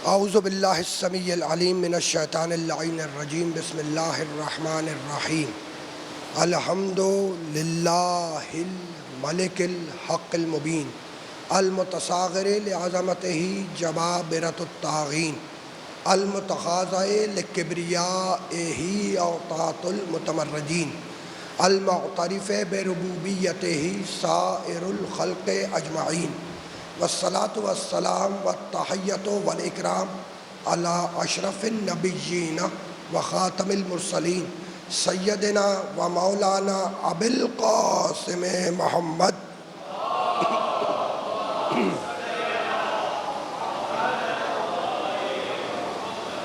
اعوذ باللہ السمیع العلیم من الشیطان اللعین الرجیم بسم اللہ الرحمن الرحیم الحمد للہ الملک الحق المبین المتصاغر لعظمتہ جبابرۃ الطاغین المتخاضع لکبریائہ اوطاط المتمردین المعترف بربوبیتہ سائر الخلق اجمعین والصلاة والسلام والتحیۃ والاکرام علی اشرف النبیین وخاتم المرسلین سیدنا و مولانا ابی القاسم محمد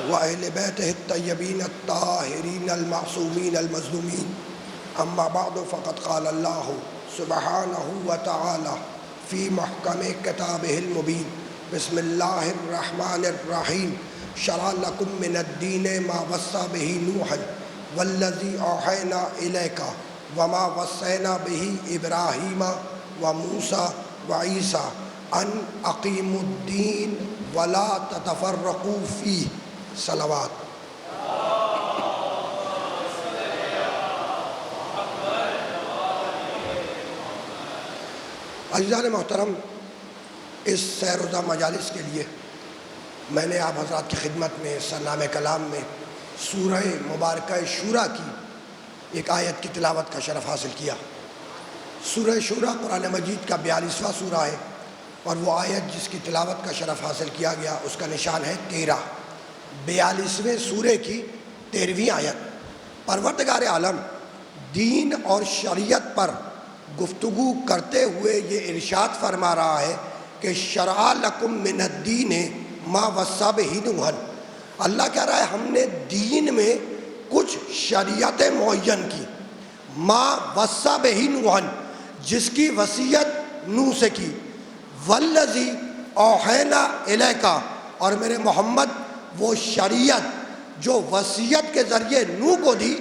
وأہل بیتہ الطیبین الطاہرین المعصومین المظلومین اما بعد فقد قال اللہ سبحانہ وتعالی فی محکم کتابہ المبین بسم اللہ الرحمن الرحیم شرع لکم من الدین ما وصی بہ نوحا والذی اوحینا الیک وما وصینا بہ ابراہیم وموسیٰ وعیسیٰ ان اقیموا الدین ولا تتفرقوا فیہ صلوات۔ عزیزان محترم، اس سیر روزہ مجالس کے لیے میں نے آپ حضرات کی خدمت میں سرنامہ کلام میں سورہ مبارکہ شورى کی ایک آیت کی تلاوت کا شرف حاصل کیا۔ سورہ شورى قرآن مجید کا 42واں سورہ ہے، اور وہ آیت جس کی تلاوت کا شرف حاصل کیا گیا اس کا نشان ہے 13۔ 42ویں سورے کی 13ویں آیت۔ پروردگار عالم دین اور شریعت پر گفتگو کرتے ہوئے یہ ارشاد فرما رہا ہے کہ شرع لکم من الدین ما وصی بہ نوحا۔ اللہ کہہ رہا ہے ہم نے دین میں کچھ شریعتیں معین کی، ما وصی بہ نوحا، جس کی وصیت نوح سے کی، والذی اوحینا الیک، اور میرے محمد وہ شریعت جو وصیت کے ذریعے نوح کو دی،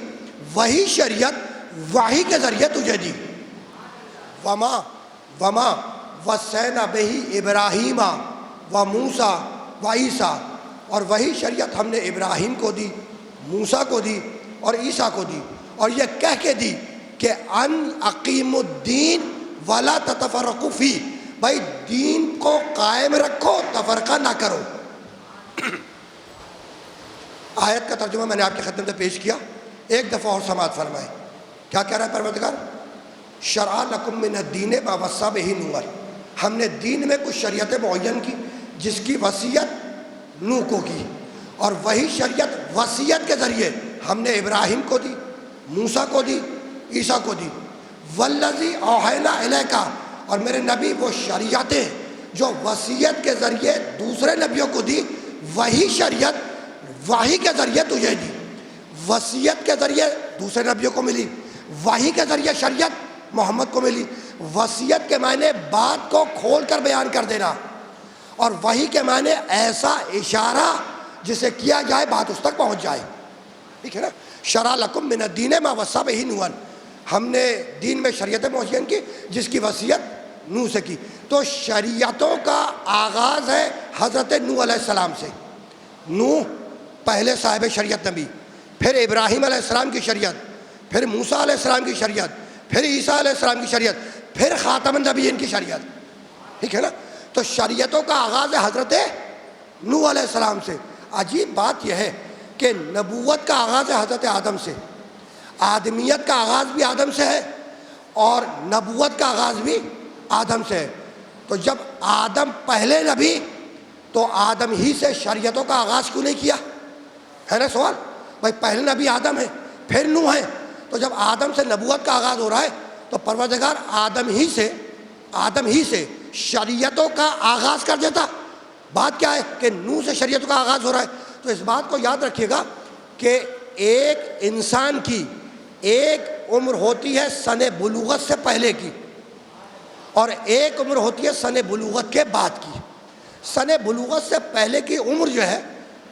وہی شریعت وحی کے ذریعے تجھے دی۔ وما وصینا بہ ابراہیم و موسیٰ و عیسیٰ، اور وہی شریعت ہم نے ابراہیم کو دی، موسیٰ کو دی اور عیسیٰ کو دی، اور یہ کہہ کے دی کہ ان اقیموا الدین ولا تتفرقوا فیہ، بھائی دین کو قائم رکھو، تفرقہ نہ کرو۔ آیت کا ترجمہ میں نے آپ کی خدمت میں پیش کیا، ایک دفعہ اور سماعت فرمائے۔ کیا کہہ رہا ہے پروردگار؟ شرع لکم من الدین ما وصی بہ نوحا، ہم نے دین میں کچھ شریعتیں معین کی جس کی وصیت نوح کو کی، اور وہی شریعت وصیت کے ذریعے ہم نے ابراہیم کو دی، موسیٰ کو دی، عیسیٰ کو دی۔ والذی اوحینا الیک، اور میرے نبی وہ شریعتیں جو وصیت کے ذریعے دوسرے نبیوں کو دی، وہی شریعت وحی کے ذریعے تجھے دی۔ وصیت کے ذریعے دوسرے نبیوں کو ملی، وحی کے ذریعے شریعت محمد کو ملی۔ وصیت کے معنی بات کو کھول کر بیان کر دینا، اور وحی کے معنی ایسا اشارہ جسے کیا جائے بات اس تک پہنچ جائے، ٹھیک ہے نا۔ شرع لکم من الدین ما وصی بہ نوحا، ہم نے دین میں شریعتیں معین کی جس کی وصیت نوح سے کی۔ تو شریعتوں کا آغاز ہے حضرت نوح علیہ السلام سے۔ نوح پہلے صاحب شریعت نبی، پھر ابراہیم علیہ السلام کی شریعت، پھر موسیٰ علیہ السلام کی شریعت، پھر عیسیٰ علیہ السلام کی شریعت، پھر خاتم النبیین کی شریعت، ٹھیک ہے نا۔ تو شریعتوں کا آغاز ہے حضرت نوح علیہ السلام سے۔ عجیب بات یہ ہے کہ نبوت کا آغاز ہے حضرت آدم سے، آدمیت کا آغاز بھی آدم سے ہے، اور نبوت کا آغاز بھی آدم سے ہے۔ تو جب آدم پہلے نبی، تو آدم ہی سے شریعتوں کا آغاز کیوں نہیں کیا؟ ہے نا سوال؟ بھائی پہلے نبی آدم ہے، پھر نوح ہے، تو جب آدم سے نبوت کا آغاز ہو رہا ہے تو پروردگار آدم ہی سے شریعتوں کا آغاز کر دیتا۔ بات کیا ہے کہ نوح سے شریعتوں کا آغاز ہو رہا ہے۔ تو اس بات کو یاد رکھیے گا کہ ایک انسان کی ایک عمر ہوتی ہے سن بلوغت سے پہلے کی، اور ایک عمر ہوتی ہے سن بلوغت کے بعد کی۔ سن بلوغت سے پہلے کی عمر جو ہے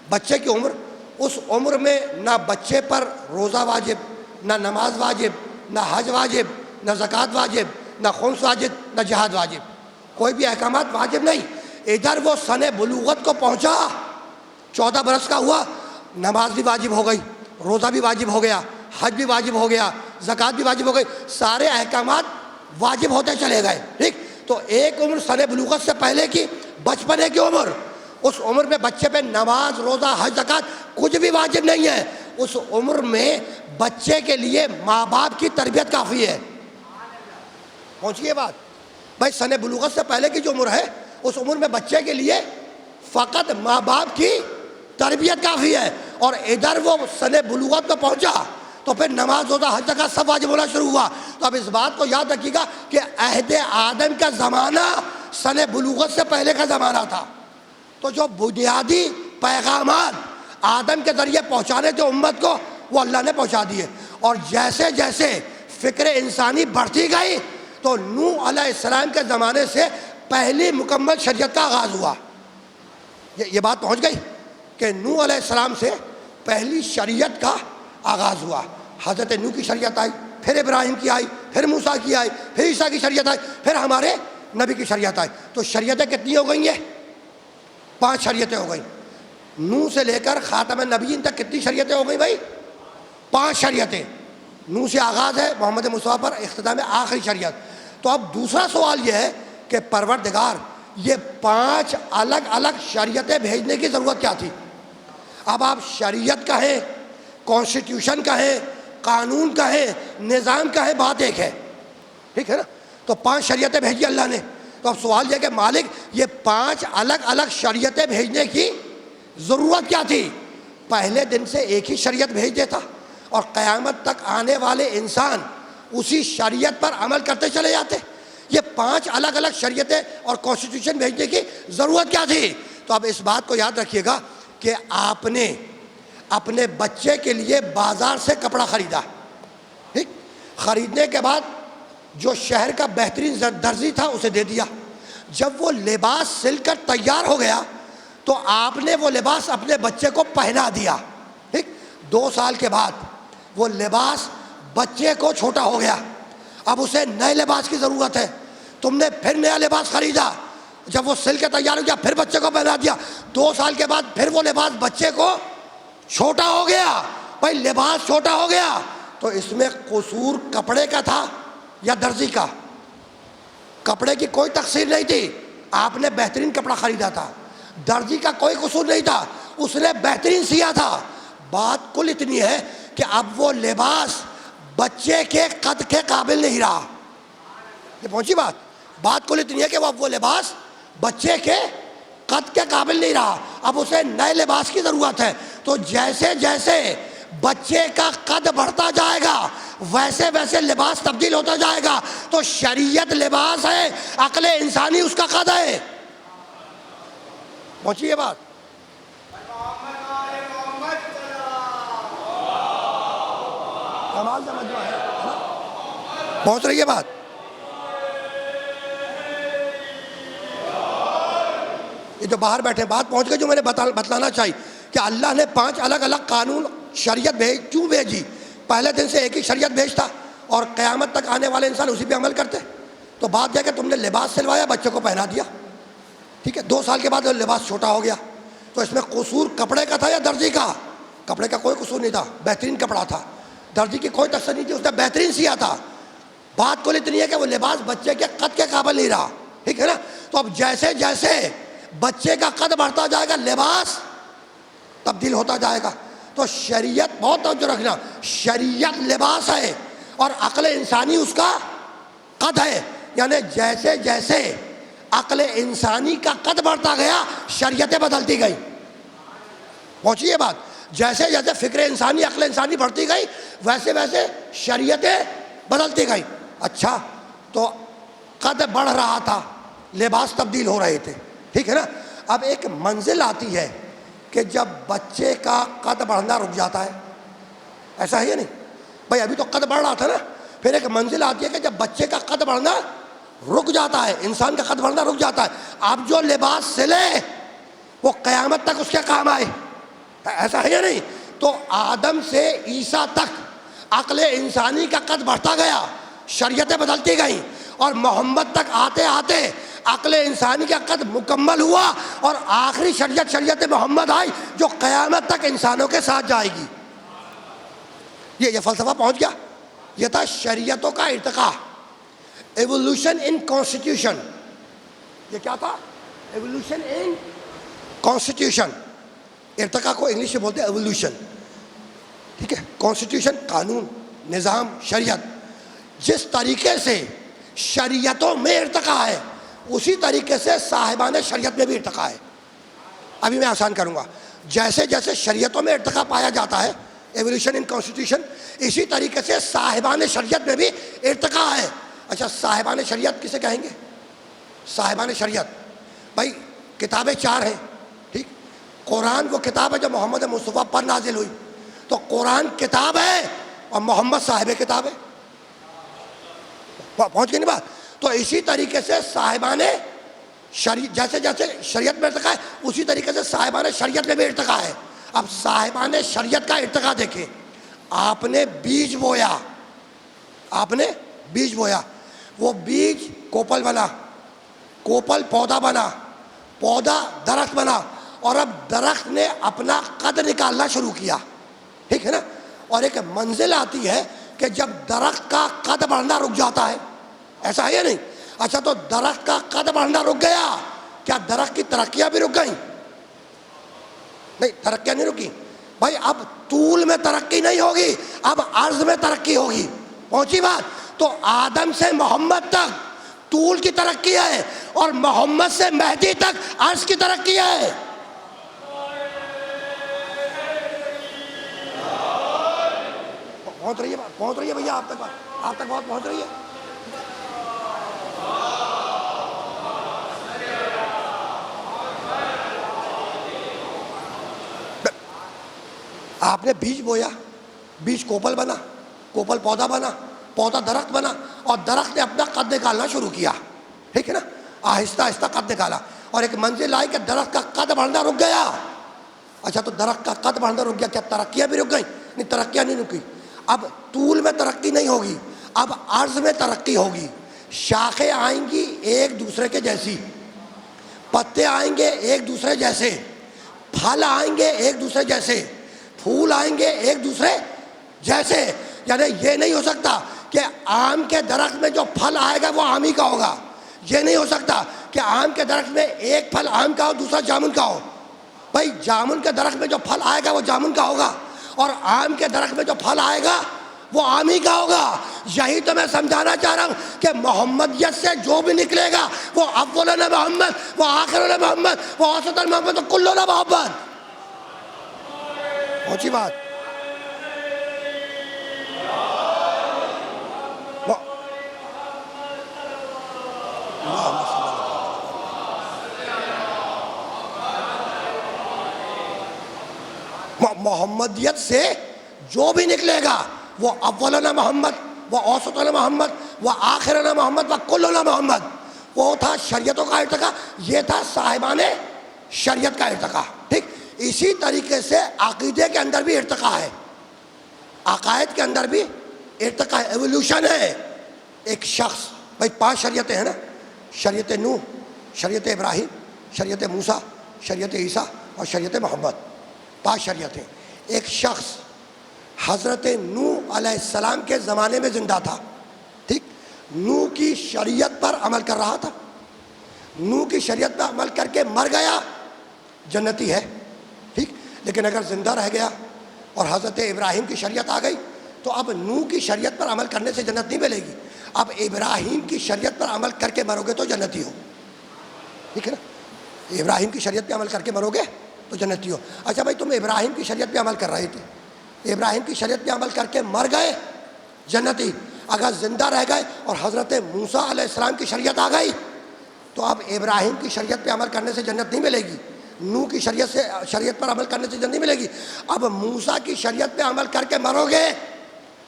بچے کی عمر، اس عمر میں نہ بچے پر روزہ واجب، نہ نماز واجب، نہ حج واجب، نہ زکوٰۃ واجب، نہ خمس واجب، نہ جہاد واجب، کوئی بھی احکامات واجب نہیں۔ ادھر وہ سن بلوغت کو پہنچا 14 برس کا ہوا، نماز بھی واجب ہو گئی، روزہ بھی واجب ہو گیا، حج بھی واجب ہو گیا، زکوٰۃ بھی واجب ہو گئی، سارے احکامات واجب ہوتے چلے گئے، ٹھیک۔ تو ایک عمر سن بلوغت سے پہلے کی بچپنے کی عمر، اس عمر میں بچے پہ نماز، روزہ، حج، زکوٰۃ کچھ بھی واجب نہیں ہے۔ اس عمر میں بچے کے لیے ماں باپ کی تربیت کافی ہے۔ پہنچیے بات بھائی، سن بلوغت سے پہلے کی جو عمر ہے اس عمر میں بچے کے لیے فقط ماں باپ کی تربیت کافی ہے، اور ادھر وہ سن بلوغت میں پہنچا تو پھر نماز، روزہ، حج، زکوٰۃ سب واجب ہونا شروع ہوا۔ تو اب اس بات کو یاد رکھیے گا کہ عہد آدم کا زمانہ سن بلوغت سے پہلے کا زمانہ تھا۔ تو جو بنیادی پیغامات آدم کے ذریعے پہنچانے تھے امت کو، وہ اللہ نے پہنچا دیے، اور جیسے جیسے فکر انسانی بڑھتی گئی تو نوح علیہ السلام کے زمانے سے پہلی مکمل شریعت کا آغاز ہوا۔ یہ بات پہنچ گئی کہ نوح علیہ السلام سے پہلی شریعت کا آغاز ہوا۔ حضرت نوح کی شریعت آئی، پھر ابراہیم کی آئی، پھر موسیٰ کی آئی، پھر عیسیٰ کی شریعت آئی، پھر ہمارے نبی کی شریعت آئی۔ تو شریعتیں کتنی ہو گئی ہیں؟ 5 شریعتیں ہو گئیں۔ نوح سے لے کر خاتم النبیین تک کتنی شریعتیں ہو گئی بھائی؟ 5 شریعتیں۔ نوح سے آغاز ہے، محمد مصطفیٰ پر اختتام ہے، آخری شریعت۔ تو اب دوسرا سوال یہ ہے کہ پروردگار یہ 5 الگ الگ شریعتیں بھیجنے کی ضرورت کیا تھی؟ اب آپ شریعت کہیں، کانسٹیٹیوشن کہیں، قانون کہیں، نظام کہیں، بات ایک ہے، ٹھیک ہے نا؟ تو 5 شریعتیں بھیجی اللہ نے۔ تو اب سوال یہ کہ مالک یہ 5 الگ الگ شریعتیں بھیجنے کی ضرورت کیا تھی؟ پہلے دن سے ایک ہی شریعت بھیج دیتا اور قیامت تک آنے والے انسان اسی شریعت پر عمل کرتے چلے جاتے۔ یہ 5 الگ الگ شریعتیں اور کانسٹیٹیوشن بھیجنے کی ضرورت کیا تھی؟ تو اب اس بات کو یاد رکھیے گا کہ آپ نے اپنے بچے کے لیے بازار سے کپڑا خریدا، ٹھیک؟ خریدنے کے بعد جو شہر کا بہترین درزی تھا اسے دے دیا۔ جب وہ لباس سل کر تیار ہو گیا تو آپ نے وہ لباس اپنے بچے کو پہنا دیا، ٹھیک؟ 2 سال کے بعد وہ لباس بچے کو چھوٹا ہو گیا، اب اسے نئے لباس کی ضرورت ہے۔ تم نے پھر نیا لباس خریدا، جب وہ سل کے تیار ہو گیا پھر بچے کو پہنا دیا۔ 2 سال کے بعد پھر وہ لباس بچے کو چھوٹا ہو گیا۔ بھائی لباس چھوٹا ہو گیا تو اس میں قصور کپڑے کا تھا یا درزی کا؟ کپڑے کی کوئی تقصیر نہیں تھی، آپ نے بہترین کپڑا خریدا تھا۔ درزی کا کوئی قصور نہیں تھا، اس نے بہترین سیا تھا۔ بات کل اتنی ہے کہ اب وہ لباس بچے کے قد کے قابل نہیں رہا۔ یہ پہنچی بات کل اتنی ہے کہ وہ لباس بچے کے قد کے قابل نہیں رہا، اب اسے نئے لباس کی ضرورت ہے۔ تو جیسے جیسے بچے کا قد بڑھتا جائے گا ویسے ویسے لباس تبدیل ہوتا جائے گا۔ تو شریعت لباس ہے، عقل انسانی اس کا قد ہے۔ پہنچی یہ بات؟ کمال سمجھنا ہے، پہنچ رہی ہے بات؟ یہ جو باہر بیٹھے بات پہنچ گئی جو میں نے بتلانا چاہیے کہ اللہ نے 5 الگ الگ قانون شریعت کیوں بھیجی؟ پہلے دن سے ایک ہی شریعت بھیجتا اور قیامت تک آنے والے انسان اسی پہ عمل کرتے۔ تو بات یہ کہ تم نے لباس سلوایا، بچے کو پہنا دیا، ٹھیک ہے؟ 2 سال کے بعد لباس چھوٹا ہو گیا، تو اس میں قصور کپڑے کا تھا یا درزی کا؟ کپڑے کا کوئی قصور نہیں تھا، بہترین کپڑا تھا۔ درزی کی کوئی تقصیر نہیں تھی، اس نے بہترین سیا تھا۔ بات کل اتنی ہے کہ وہ لباس بچے کے قد کے قابل نہیں رہا، ٹھیک ہے نا؟ تو اب جیسے جیسے بچے کا قد بڑھتا جائے گا لباس تبدیل ہوتا جائے گا۔ تو شریعت، بہت توجہ رکھنا، شریعت لباس ہے اور عقل انسانی اس کا قد ہے۔ یعنی جیسے جیسے عقل انسانی کا قد بڑھتا گیا شریعتیں بدلتی گئی۔ پہنچی یہ بات؟ جیسے جیسے فکر انسانی، عقل انسانی بڑھتی گئی ویسے ویسے شریعتیں بدلتی گئی۔ اچھا، تو قد بڑھ رہا تھا، لباس تبدیل ہو رہے تھے، ٹھیک ہے نا؟ اب ایک منزل آتی ہے کہ جب بچے کا قد بڑھنا رک جاتا ہے، ایسا ہے یا نہیں بھائی؟ ابھی تو قد بڑھ رہا تھا نا، پھر ایک منزل آتی ہے کہ جب بچے کا قد بڑھنا رک جاتا ہے، انسان کا قد بڑھنا رک جاتا ہے۔ اب جو لباس سلے وہ قیامت تک اس کے کام آئے، ایسا ہے یا نہیں؟ تو آدم سے عیسیٰ تک عقل انسانی کا قد بڑھتا گیا، شریعتیں بدلتی گئیں، اور محمد تک آتے آتے عقل انسانی کا قد مکمل ہوا اور آخری شریعت شریعت محمد آئی جو قیامت تک انسانوں کے ساتھ جائے گی. یہ فلسفہ پہنچ گیا. یہ تھا شریعتوں کا ارتقاء، ایوولوشن ان کانسٹیٹیوشن. یہ کیا تھا؟ ایوولوشن ان کانسٹیٹیوشن. ارتقاء کو انگلش میں بولتے ہیں ایوولوشن. ٹھیک ہے. کانسٹیٹیوشن قانون، نظام، شریعت. جس طریقے سے شریعتوں میں ارتقاء ہے اسی طریقے سے صاحبان شریعت میں بھی ارتقاء ہے. ابھی میں آسان کروں گا. جیسے جیسے شریعتوں میں ارتقاء پایا جاتا ہے، ایوولوشن ان کانسٹیٹیوشن، اسی طریقے سے صاحبان شریعت میں بھی ارتقاء ہے. اچھا، صاحبان شریعت کسے کہیں گے؟ صاحبان شریعت بھائی کتابیں 4 ہیں. ٹھیک. قرآن وہ کتاب ہے جو محمد مصطفیٰ پر نازل ہوئی، تو قرآن کتاب ہے اور محمد صاحب کتاب ہے. پہنچ گئی نہیں بات؟ تو اسی طریقے سے صاحبان شریعت، جیسے جیسے شریعت میں ارتقاء ہے اسی طریقے سے صاحبان شریعت میں بھی ارتقاء ہے. اب صاحبان شریعت کا ارتقاء دیکھیں. آپ نے بیج بویا، آپ نے بیج بویا، وہ بیج کوپل بنا، کوپل پودا بنا، پودا درخت بنا، اور اب درخت نے اپنا قد نکالنا شروع کیا. ٹھیک ہے نا. اور ایک منزل آتی ہے کہ جب درخت کا قد بڑھنا رک جاتا ہے. ایسا ہے یا نہیں؟ اچھا، تو درخت کا قد بڑھنا رک گیا، کیا درخت کی ترقیاں بھی رک گئیں؟ نہیں، ترقیاں نہیں رکی بھائی. اب طول میں ترقی نہیں ہوگی، اب عرض میں ترقی ہوگی. پہنچی بات؟ تو آدم سے محمد تک طول کی ترقی ہے اور محمد سے مہدی تک عرض کی ترقی ہے. پہنچ رہی ہے بھیا، آپ تک بہت پہنچ رہی ہے. آپ نے بیج بویا، بیج کوپل بنا، کوپل پودا بنا، پودا درخت بنا، اور درخت نے اپنا قد نکالنا شروع کیا. ٹھیک ہے نا. آہستہ آہستہ قد نکالا اور ایک منزل آئی کہ درخت کا قد بڑھنا رک گیا. اچھا، تو درخت کا قد بڑھنا رک گیا، کیا ترقیاں بھی رک گئیں؟ نہیں، ترقیاں نہیں رکی. اب طول میں ترقی نہیں ہوگی، اب عرض میں ترقی ہوگی. شاخیں آئیں گی ایک دوسرے کے جیسی، پتے آئیں گے ایک دوسرے جیسے، پھل آئیں گے ایک دوسرے جیسے، پھول آئیں گے ایک دوسرے جیسے. یعنی یہ نہیں ہو سکتا کہ آم کے درخت میں جو پھل آئے گا وہ آم ہی کا ہوگا. یہ نہیں ہو سکتا کہ آم کے درخت میں ایک پھل آم کا ہو دوسرا جامن کا ہو. بھائی جامن کے درخت میں جو پھل آئے گا وہ جامن کا ہوگا، اور آم کے درخت میں جو پھل آئے گا وہ آم ہی کا ہوگا. یہی تو میں سمجھانا چاہ رہا ہوں کہ محمدیت سے جو بھی نکلے گا وہ اولنا محمد، وہ آخرنا محمد، وہ اوسطنا محمد، وہ کلنا محمد. پہنچی بات؟ محمدیت سے جو بھی نکلے گا وہ اولنا محمد، وہ اوسطنا محمد، وہ آخرنا محمد، وہ کلنا محمد. وہ تھا شریعتوں کا ارتقاء، یہ تھا صاحبان شریعت کا ارتقاء. ٹھیک. اسی طریقے سے عقیدے کے اندر بھی ارتقاء ہے، عقائد کے اندر بھی ارتقاء ہے، ایوولوشن ہے. ایک شخص، بھائی 5 شریعتیں ہیں نا، شریعت نوح، شریعت ابراہیم، شریعت موسیٰ، شریعت عیسیٰ اور شریعت محمد. 5 شریعتیں. ایک شخص حضرت نوح علیہ السلام کے زمانے میں زندہ تھا. ٹھیک. نوح کی شریعت پر عمل کر رہا تھا، نوح کی شریعت پر عمل کر کے مر گیا، جنتی ہے. ٹھیک. لیکن اگر زندہ رہ گیا اور حضرت ابراہیم کی شریعت آ گئی تو اب نوح کی شریعت پر عمل کرنے سے جنت نہیں ملے گی، اب ابراہیم کی شریعت پر عمل کر کے مرو گے تو جنتی ہو. ٹھیک ہے نا. ابراہیم کی شریعت پہ عمل کر کے مرو گے تو جنتی ہو. اچھا بھائی، تم ابراہیم کی شریعت پہ عمل کر رہے تھے، ابراہیم کی شریعت پہ عمل کر کے مر گئے، جنتی. اگر زندہ رہ گئے اور حضرت موسیٰ علیہ السلام کی شریعت آ گئی تو اب ابراہیم کی شریعت پہ عمل کرنے سے جنت نہیں ملے گی، نوح کی شریعت پر عمل کرنے سے جنت نہیں ملے گی. اب موسیٰ کی شریعت پہ عمل کر کے مرو گے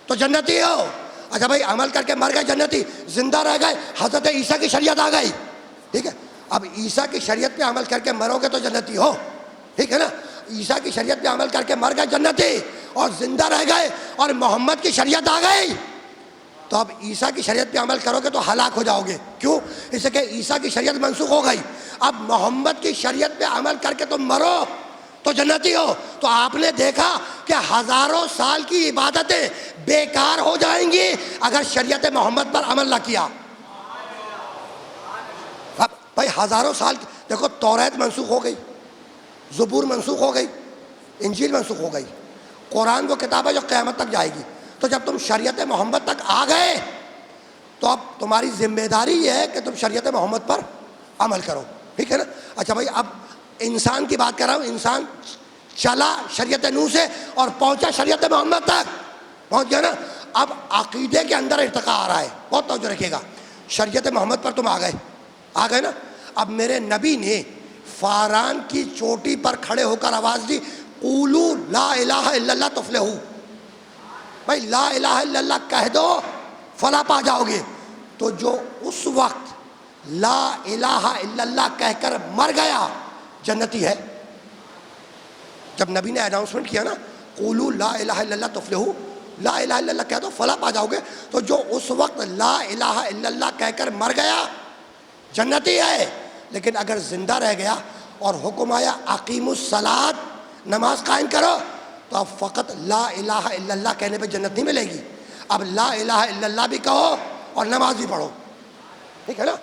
تو جنتی ہو. اچھا بھائی، عمل کر کے مر گئے، جنتی. زندہ رہ گئے، حضرت عیسیٰ کی شریعت آ گئی. ٹھیک ہے. اب عیسیٰ کی شریعت پہ عمل کر کے مرو گے تو جنتی ہو. ٹھیک ہے نا. عیسیٰ کی شریعت پہ عمل کر کے مر گئے، جنتی. اور زندہ رہ گئے اور محمد کی شریعت آ گئی تو اب عیسیٰ کی شریعت پہ عمل کرو گے تو ہلاک ہو جاؤ گے. کیوں؟ اس لیے کہ عیسیٰ کی شریعت منسوخ ہو گئی. اب محمد کی شریعت پہ عمل کر کے تم مرو تو جنتی ہو. تو آپ نے دیکھا کہ ہزاروں سال کی عبادتیں بیکار ہو جائیں گی اگر شریعت محمد پر عمل نہ کیا. اب بھائی ہزاروں سال دیکھو، توریت منسوخ ہو گئی، زبور منسوخ ہو گئی، انجیل منسوخ ہو گئی. قرآن وہ کتاب ہے جو قیامت تک جائے گی. تو جب تم شریعت محمد تک آ گئے تو اب تمہاری ذمہ داری یہ ہے کہ تم شریعت محمد پر عمل کرو. ٹھیک ہے نا؟ اچھا بھائی، اب انسان کی بات کر رہا ہوں. انسان چلا شریعت نوح سے اور پہنچا شریعت محمد تک، پہنچ گیا نا. اب عقیدے کے اندر ارتقا آ رہا ہے، بہت توجہ رکھیے گا. شریعت محمد پر تم آ گئے نا. اب میرے نبی نے فاران کی چوٹی پر کھڑے ہو کر آواز دی، قولوا لا الہ الا اللہ تفلحوا. بھائی لا الہ الا اللہ کہہ دو، فلاح پا جاؤ گے. تو جو اس وقت لا الہ الا اللہ کہہ کر مر گیا جنتی ہے. جب نبی نے اناؤنسمنٹ کیا نا، قولوا لا الہ الا اللہ تفلحوا، لا الہ الا اللہ کہہ دو فلاح پا جاؤ گے، تو جو اس وقت لا الہ الا اللہ کہہ کر مر گیا جنتی ہے. لیکن اگر زندہ رہ گیا اور حکم آیا اقیموا الصلاۃ، نماز قائم کرو، تو اب فقط لا الہ الا اللہ کہنے پہ جنت نہیں ملے گی. اب لا الہ الا اللہ بھی کہو اور نماز بھی پڑھو. ٹھیک ہے نا؟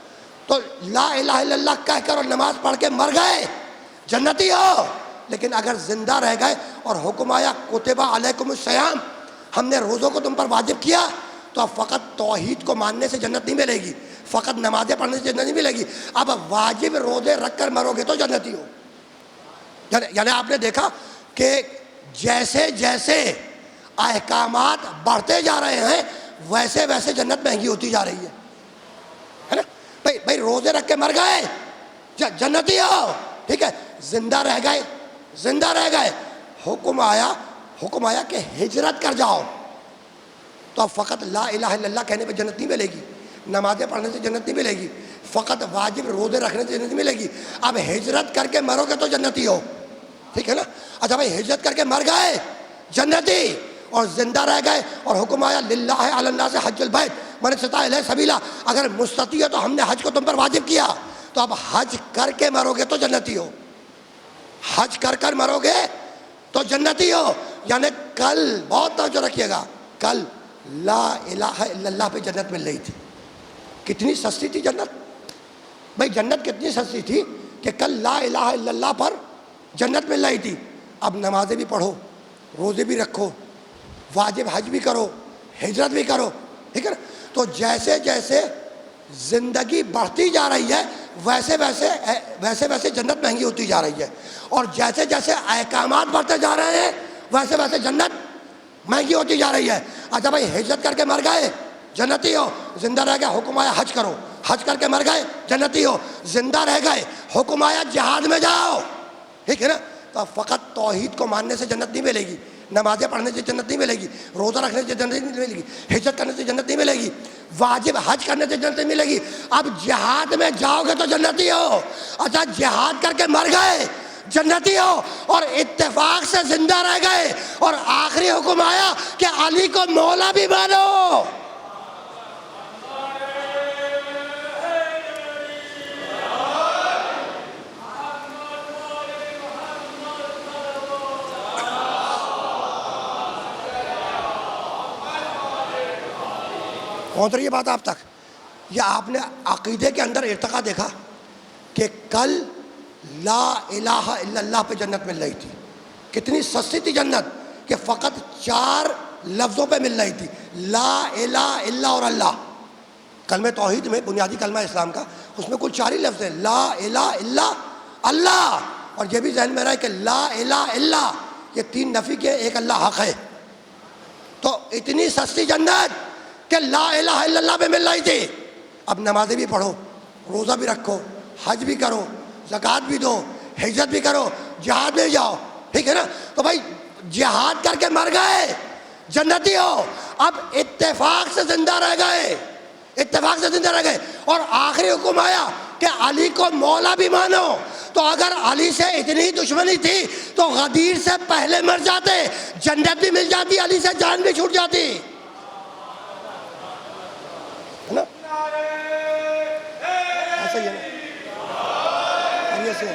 تو لا الہ الا اللہ کہہ کر اور نماز پڑھ کے مر گئے جنتی ہو. لیکن اگر زندہ رہ گئے اور حکم آیا کتب علیکم الصیام، ہم نے روزوں کو تم پر واجب کیا، تو اب فقط توحید کو ماننے سے جنت نہیں ملے گی، فقط نمازیں پڑھنے سے جنت نہیں ملے گی. اب واجب روزے رکھ کر مرو گے تو جنتی ہو. یعنی آپ نے دیکھا کہ جیسے جیسے احکامات بڑھتے جا رہے ہیں ویسے ویسے جنت مہنگی ہوتی جا رہی ہے نا. بھائی روزے رکھ کے مر گئے جنتی ہو. ٹھیک ہے، زندہ رہ گئے حکم آیا کہ ہجرت کر جاؤ، تو اب فقط لا الہ الا اللہ کہنے پہ جنت نہیں ملے گی، نمازیں پڑھنے سے جنت نہیں ملے گی، فقط واجب روزے رکھنے سے جنت نہیں ملے گی. اب ہجرت کر کے مرو گے تو جنتی ہو. ٹھیک ہے نا؟ اچھا بھائی، ہجرت کر کے مر گئے جنتی، اور زندہ رہ گئے اور حکم آیا للہ علی الناس حج البیت من استطاع الیہ سبیلا، اگر مستطیع ہے تو ہم نے حج کو تم پر واجب کیا، تو اب حج کر کے مرو گے تو جنتی ہو. حج کر مرو گے تو جنتی ہو. یعنی کل بہت توجہ رکھیے گا، کل لا الہ الا اللہ پہ جنت مل رہی تھی. کتنی سستی تھی جنت. بھائی جنت کتنی سستی تھی کہ کل لا الہ الا اللہ پر جنت مل رہی تھی. اب نمازیں بھی پڑھو، روزے بھی رکھو، واجب حج بھی کرو، ہجرت بھی کرو. ٹھیک ہے نا؟ تو جیسے جیسے زندگی بڑھتی جا رہی ہے ویسے ویسے جنت مہنگی ہوتی جا رہی ہے، اور جیسے جیسے احکامات بڑھتے جا رہے ہیں ویسے ویسے جنت مہنگی ہوتی جا رہی ہے. اچھا بھائی، ہجرت کر کے مر گئے جنتی ہو، زندہ رہ گئے حکم آیا حج کرو، حج کر کے مر گئے جنتی ہو، زندہ رہ گئے حکم آیا جہاد میں جاؤ. ٹھیک ہے نا؟ تو فقط توحید کو ماننے سے جنت نہیں ملے گی، نمازیں پڑھنے سے جنت نہیں ملے گی، روزہ رکھنے سے جنت نہیں ملے گی، ہجرت کرنے سے جنت نہیں ملے گی، واجب حج کرنے سے جنت نہیں ملے گی. اب جہاد میں جاؤ گے تو جنتی ہو. اچھا، جہاد کر کے مر گئے جنتی ہو، اور اتفاق سے زندہ رہ گئے اور آخری حکم آیا کہ علی کو مولا بھی مانو. پہنچ رہی ہے بات آپ تک؟ یا آپ نے عقیدے کے اندر ارتقا دیکھا کہ کل لا الہ الا اللہ پہ جنت مل رہی تھی. کتنی سستی تھی جنت کہ فقط 4 لفظوں پہ مل رہی تھی، لا الہ الا اور اللہ. کلمہ توحید میں بنیادی کلمہ اسلام کا، اس میں کل 4 ہی لفظ ہیں، لا الہ الا اللہ. اور یہ بھی ذہن میں رہا ہے کہ لا الہ الا یہ 3 نفی کے، ایک اللہ حق ہے. تو اتنی سستی جنت کہ لا الہ الا اللہ پہ مل رہی تھی. اب نمازیں بھی پڑھو، روزہ بھی رکھو، حج بھی کرو، زکوٰۃ بھی دو، ہجرت بھی کرو، جہاد میں جاؤ. ٹھیک ہے نا؟ تو بھائی جہاد کر کے مر گئے جنتی ہو. اب اتفاق سے زندہ رہ گئے اور آخری حکم آیا کہ علی کو مولا بھی مانو. تو اگر علی سے اتنی دشمنی تھی تو غدیر سے پہلے مر جاتے، جنت بھی مل جاتی، علی سے جان بھی چھوٹ جاتی. صحیح ہے نا؟ خیریت سے؟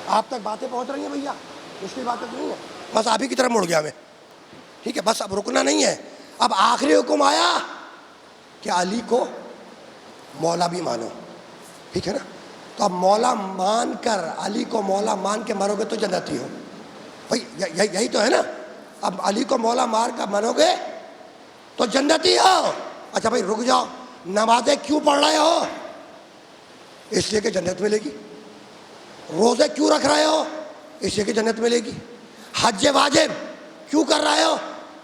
آپ تک باتیں پہنچ رہی ہیں بھیا؟ مشکل باتیں تو نہیں ہے؟ بس آپ ہی کی طرف مڑ گیا میں. ٹھیک ہے، بس اب رکنا نہیں ہے. اب آخری حکم آیا کہ علی کو مولا بھی مانو. ٹھیک ہے نا؟ تو اب مولا مان کر، علی کو مولا مان کے مرو گے تو جنتی ہو. بھائی یہی تو ہے نا. اب علی کو مولا مار کر مرو گے تو جنتی ہو. اچھا بھائی رک جاؤ، نمازیں کیوں پڑھ رہے ہو؟ اس لیے کہ جنت ملے گی. روزے کیوں رکھ رہے ہو؟ اس لیے کہ جنت ملے گی. حج واجب کیوں کر رہے ہو؟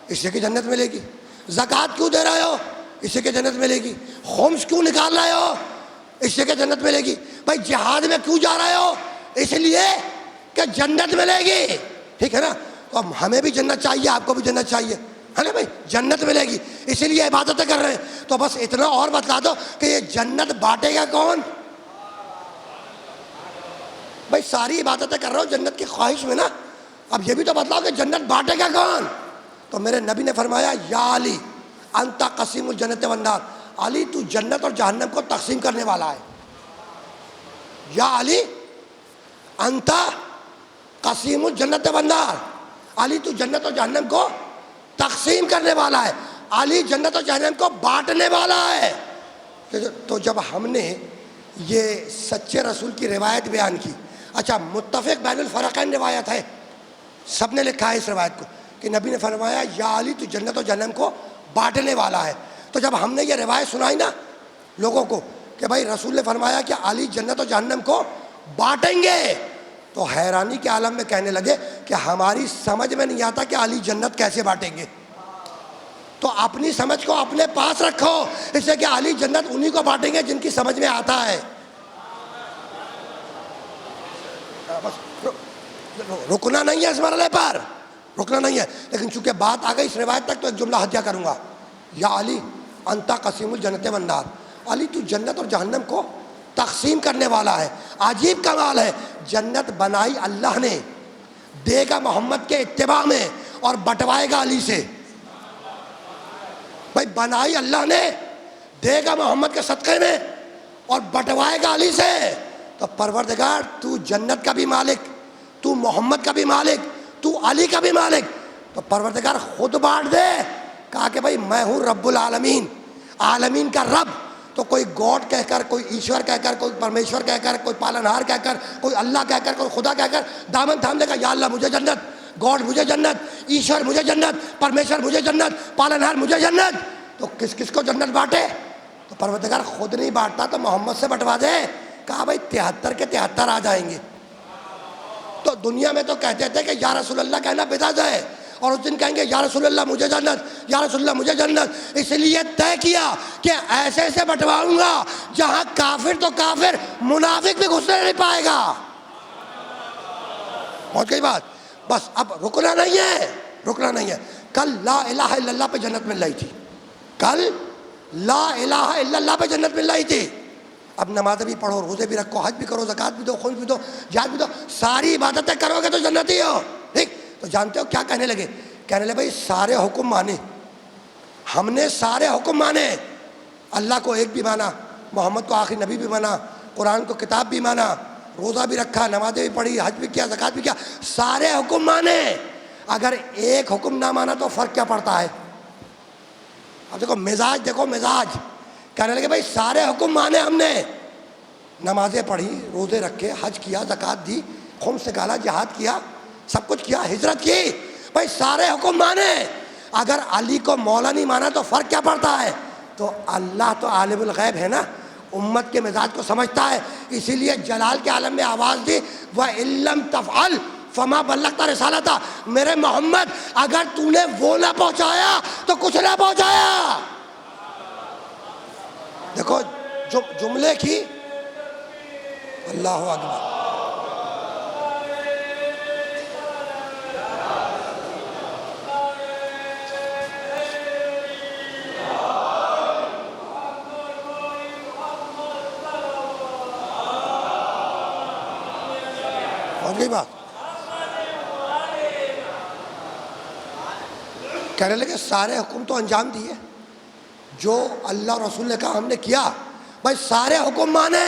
اس لیے کہ جنت ملے گی. زکوٰۃ کیوں دے رہے ہو؟ اس لیے کہ جنت ملے گی. خمس کیوں نکال رہے ہو؟ اس لیے کہ جنت ملے گی. بھائی جہاد میں کیوں جا رہے ہو؟ اس لیے کہ جنت ملے گی. ٹھیک ہے نا؟ تو اب ہمیں بھی جنت چاہیے، آپ کو بھی جنت چاہیے، ہے نا بھائی؟ جنت ملے گی، اسی لیے عبادتیں کر رہے ہیں. تو بس اتنا اور بتلا دو کہ یہ جنت بانٹے گا کون؟ بھائی ساری عبادتیں کر رہا ہوں جنت کی خواہش میں نا. اب یہ بھی تو بتلاؤ کہ جنت بانٹے گا کون؟ تو میرے نبی نے فرمایا یا علی انت قسیم الجنت والنار. علی تو جنت اور جہنم کو تقسیم کرنے والا ہے. یا علی انت قسیم الجنت والنار. علی تو جنت اور جہنم کو تقسیم کرنے والا ہے. علی جنت اور جہنم کو بانٹنے والا ہے. تو جب ہم نے یہ سچے رسول کی روایت بیان کی، اچھا متفق بین الفرقین روایت ہے، سب نے لکھا ہے اس روایت کو کہ نبی نے فرمایا یا علی تو جنت اور جہنم کو بانٹنے والا ہے. تو جب ہم نے یہ روایت سنائی نا لوگوں کو کہ بھائی رسول نے فرمایا کہ علی جنت اور جہنم کو بانٹیں گے، تو حیرانی کے عالم میں کہنے لگے کہ ہماری سمجھ میں نہیں آتا کہ علی جنت کیسے بانٹیں گے. تو اپنی سمجھ کو اپنے پاس رکھو، اس لیے کہ علی جنت انہی کو بانٹیں گے جن کی سمجھ میں آتا ہے. بس رکنا نہیں ہے اس مرحلے پر، رکنا نہیں ہے. لیکن چونکہ بات آ گئی اس روایت تک تو ایک جملہ ہدیہ کروں گا. یا علی انت قسیم الجنت والنار. علی تو جنت اور جہنم کو تقسیم کرنے والا ہے. عجیب کمال ہے، جنت بنائی اللہ نے، دے گا محمد کے اتباع میں اور بٹوائے گا علی سے. بھائی بنائی اللہ نے، دے گا محمد کے صدقے میں اور بٹوائے گا علی سے. تو پروردگار تو جنت کا بھی مالک، تو محمد کا بھی مالک، تو علی کا بھی مالک. تو پروردگار خود بانٹ دے. کہا کہ بھائی میں ہوں رب العالمین، عالمین کا رب. تو کوئی گاڈ کہہ کر، کوئی ایشور کہہ کر، کوئی پرمیشور کہہ کر، کوئی پالنہار کہہ کر، کوئی اللہ کہہ کر، کوئی خدا کہہ کر دامن تھام لے گا، یا اللہ مجھے جنت، گاڈ مجھے جنت، ایشور مجھے جنت، پرمیشور مجھے جنت، پالنہار مجھے جنت. تو کس کس کو جنت بانٹے؟ تو پروردگار خود نہیں بانٹتا تو محمد سے بٹوا دے. کہا بھائی 73 کے 73 آ جائیں گے. تو دنیا میں تو کہتے تھے کہ یا رسول اللہ کہنا بدعت ہے، اور اس دن کہیں گے یا رسول اللہ مجھے جنت، یا رسول اللہ مجھے جنت. اس لیے طے کیا کہ ایسے ایسے بٹواؤں گا جہاں کافر تو کافر، منافق بھی گھسنے نہیں پائے گا. پہنچ گئی بات؟ بس اب رکنا نہیں ہے، رکنا نہیں ہے. کل لا الہ الا اللہ پہ جنت مل رہی تھی، کل لا الہ الا اللہ پہ جنت مل رہی تھی. اب نمازیں بھی پڑھو، روزے بھی رکھو، حج بھی کرو، زکوٰۃ بھی دو، خمس بھی دو، جہاد بھی دو، ساری عبادتیں کرو گے تو جنتی ہو. ٹھیک؟ تو جانتے ہو کیا کہنے لگے؟ کہنے لگے بھائی سارے حکم مانے، ہم نے سارے حکم مانے. اللہ کو ایک بھی مانا، محمد کو آخری نبی بھی مانا، قرآن کو کتاب بھی مانا، روزہ بھی رکھا، نمازیں بھی پڑھی، حج بھی کیا، زکوٰۃ بھی کیا، سارے حکم مانے. اگر ایک حکم نہ مانا تو فرق کیا پڑتا ہے؟ اب دیکھو مزاج، دیکھو مزاج. کہنے لگے بھائی سارے حکم مانے ہم نے، نمازیں پڑھی، روزے رکھے، حج کیا، زکوٰۃ دی، خمس نکالا، جہاد کیا، سب کچھ کیا، ہجرت کی. بھائی سارے حکم مانے. اگر علی کو مولا نہیں مانا تو فرق کیا پڑتا ہے؟ تو اللہ تو عالم الغیب ہے نا، امت کے مزاج کو سمجھتا ہے. اسی لیے جلال کے عالم میں آواز دی وَإِن لَّمْ تَفْعَلْ فَمَا بَلَّغْتَ رِسَالَتَهُ. میرے محمد اگر تو نے وہ نہ پہنچایا تو کچھ نہ پہنچایا. دیکھو جملے کی، اللہ اکبر. پہنچ گئی بات؟ کہنے لگے سارے حکم تو انجام دیے، جو اللہ اور رسول نے کہا ہم نے کیا، بھائی سارے حکم مانے،